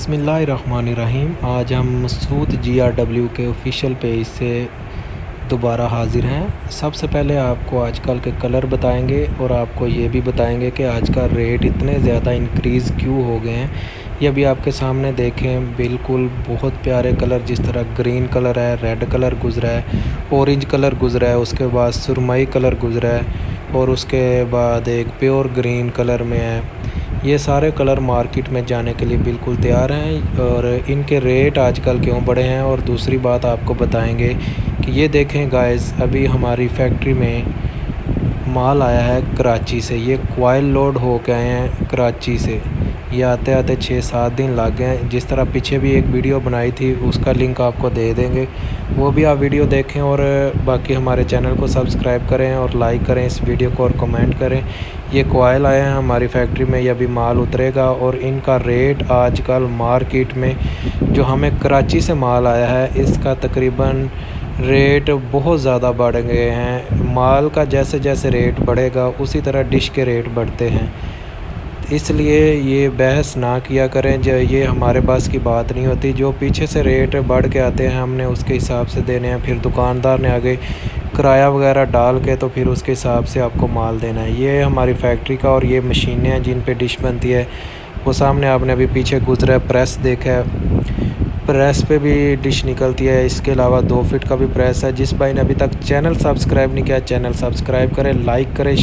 बिस्मिल्लाहिर्रहमानिर्रहीम। आज हम मसूद GRW के ऑफिशियल पेज से दोबारा हाज़िर हैं। सबसे पहले आपको आजकल के कलर बताएंगे और आपको ये भी बताएंगे कि आज का रेट इतने ज़्यादा इंक्रीज़ क्यों हो गए हैं। ये भी आपके सामने देखें, बिल्कुल बहुत प्यारे कलर, जिस तरह ग्रीन कलर है, रेड कलर गुज़रा है, ऑरेंज कलर गुज़रा है, उसके बाद सुरमई कलर गुज़रा है और उसके बाद एक प्योर ग्रीन कलर में है। ये सारे कलर मार्केट में जाने के लिए बिल्कुल तैयार हैं और इनके रेट आजकल क्यों बढ़े हैं। और दूसरी बात आपको बताएंगे कि ये देखें गाइस, अभी हमारी फैक्ट्री में माल आया है कराची से। ये कॉइल लोड हो के आए हैं कराची से। ये आते आते 6-7 दिन लग गए हैं। जिस तरह पीछे भी एक वीडियो बनाई थी, उसका लिंक आपको दे देंगे, वो भी आप वीडियो देखें। और बाकी हमारे चैनल को सब्सक्राइब करें और लाइक करें इस वीडियो को और कमेंट करें। ये कॉइल आए हैं हमारी फैक्ट्री में, ये अभी माल उतरेगा और इनका रेट आजकल मार्केट में, जो हमें कराची से माल आया है, इसका तकरीबन रेट बहुत ज़्यादा बढ़ गए हैं। माल का जैसे जैसे रेट बढ़ेगा उसी तरह डिश के रेट बढ़ते हैं। इसलिए ये बहस ना किया करें, जो ये हमारे पास की बात नहीं होती। जो पीछे से रेट बढ़ के आते हैं हमने उसके हिसाब से देने हैं। फिर दुकानदार ने आगे किराया वगैरह डाल के तो फिर उसके हिसाब से आपको माल देना है। ये हमारी फैक्ट्री का और ये मशीनें हैं जिन पे डिश बनती है। वो सामने आपने अभी पीछे गुजरा प्रेस देखा है, प्रेस पे भी डिश निकलती है। इसके अलावा 2 फीट का भी प्रेस है। जिस भाई ने अभी तक चैनल सब्सक्राइब नहीं किया, चैनल सब्सक्राइब करें, लाइक करें।